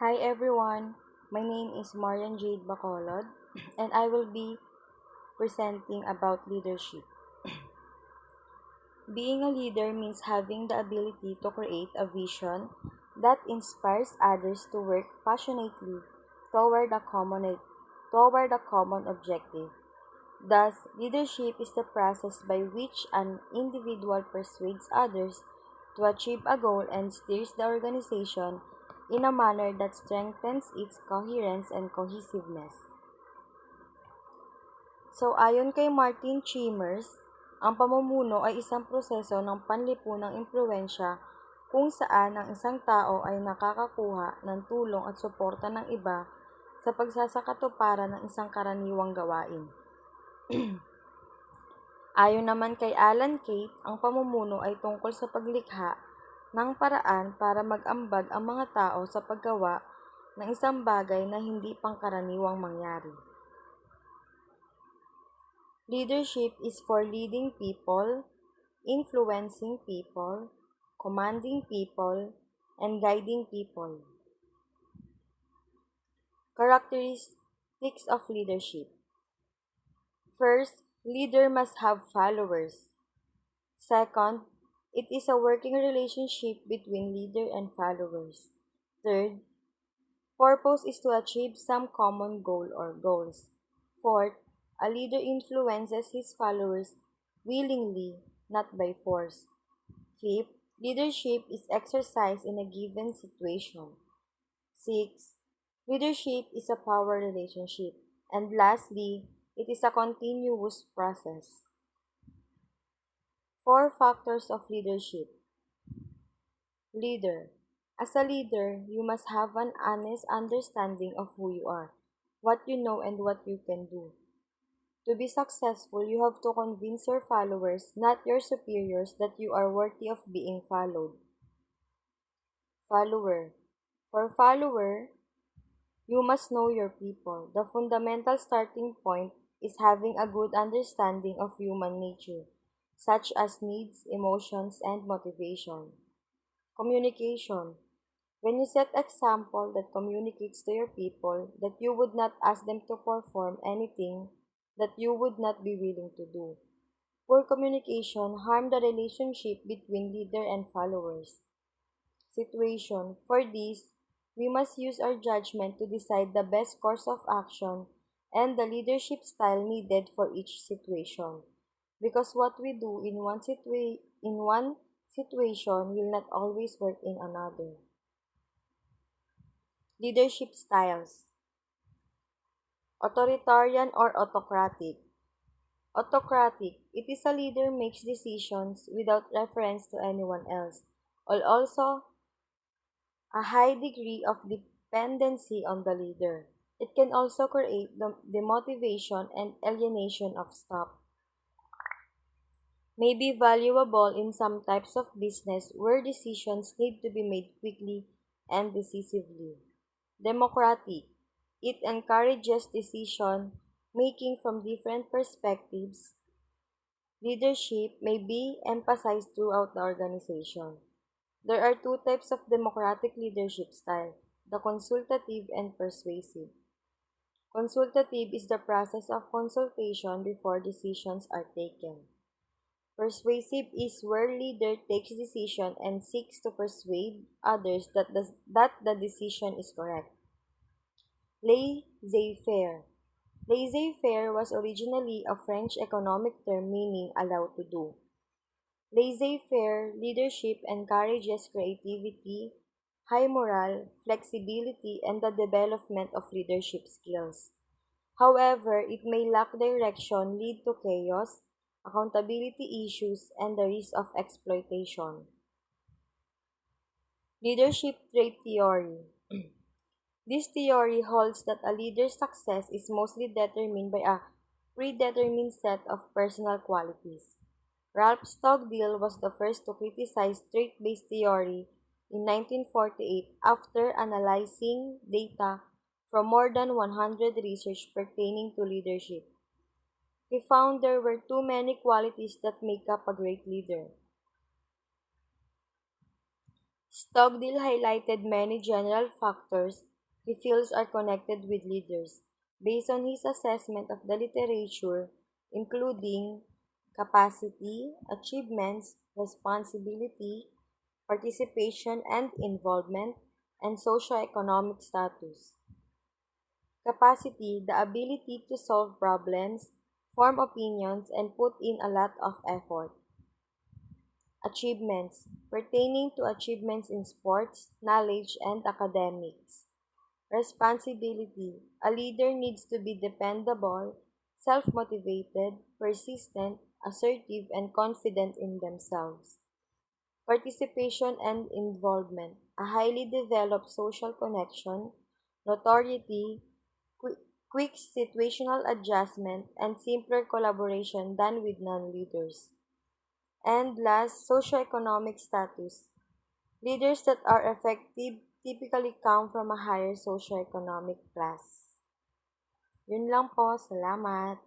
Hi everyone, my name is Marian Jade Bacolod and I will be presenting about leadership. Being a leader means having the ability to create a vision that inspires others to work passionately toward a common objective. Thus, leadership is the process by which an individual persuades others to achieve a goal and steers the organization in a manner that strengthens its coherence and cohesiveness. So ayon kay Martin Chambers, ang pamumuno ay isang proseso ng panlipunang impluwensya kung saan ang isang tao ay nakakakuha ng tulong at suporta ng iba sa pagsasakatuparan ng isang karaniwang gawain. Ayon naman kay Alan Kate, ang pamumuno ay tungkol sa paglikha ng paraan para mag-ambag ang mga tao sa paggawa ng isang bagay na hindi pangkaraniwang mangyari. Leadership is for leading people, influencing people, commanding people, and guiding people. Characteristics of leadership. First, leader must have followers. Second, it is a working relationship between leader and followers. Third, purpose is to achieve some common goal or goals. Fourth, a leader influences his followers willingly, not by force. Fifth, leadership is exercised in a given situation. Six, leadership is a power relationship. And lastly, it is a continuous process. Four factors of leadership. Leader. As a leader, you must have an honest understanding of who you are, what you know, and what you can do. To be successful, you have to convince your followers, not your superiors, that you are worthy of being followed. Follower. For follower, you must know your people. The fundamental starting point is having a good understanding of human nature, such as needs, emotions, and motivation. Communication. When you set example that communicates to your people that you would not ask them to perform anything that you would not be willing to do. Poor communication harm the relationship between leader and followers. Situation. For this, we must use our judgment to decide the best course of action and the leadership style needed for each situation. Because what we do in one situation will not always work in another. Leadership styles. Authoritarian or autocratic. Autocratic, it is a leader makes decisions without reference to anyone else, while also a high degree of dependency on the leader. It can also create the demotivation and alienation of staff. May be valuable in some types of business where decisions need to be made quickly and decisively. Democratic, it encourages decision making from different perspectives. Leadership may be emphasized throughout the organization. There are two types of democratic leadership style, the consultative and persuasive. Consultative is the process of consultation before decisions are taken. Persuasive is where leader takes decision and seeks to persuade others that the decision is correct. Laissez-faire. Laissez-faire was originally a French economic term meaning allowed to do. Laissez-faire leadership encourages creativity, high morale, flexibility, and the development of leadership skills. However, it may lack direction, lead to chaos, accountability issues, and the risk of exploitation. Leadership trait theory. This theory holds that a leader's success is mostly determined by a predetermined set of personal qualities. Ralph Stockdale was the first to criticize trait-based theory in 1948 after analyzing data from more than 100 research pertaining to leadership. He found there were too many qualities that make up a great leader. Stockdale highlighted many general factors he feels are connected with leaders based on his assessment of the literature, including capacity, achievements, responsibility, participation and involvement, and socioeconomic status. Capacity, the ability to solve problems, form opinions, and put in a lot of effort. Achievements, pertaining to achievements in sports, knowledge, and academics. Responsibility, a leader needs to be dependable, self-motivated, persistent, assertive, and confident in themselves. Participation and involvement, a highly developed social connection, notoriety, qui- quick situational adjustment, and simpler collaboration than with non-leaders. And last, socioeconomic status. Leaders that are effective typically come from a higher socioeconomic class. Yun lang po, salamat.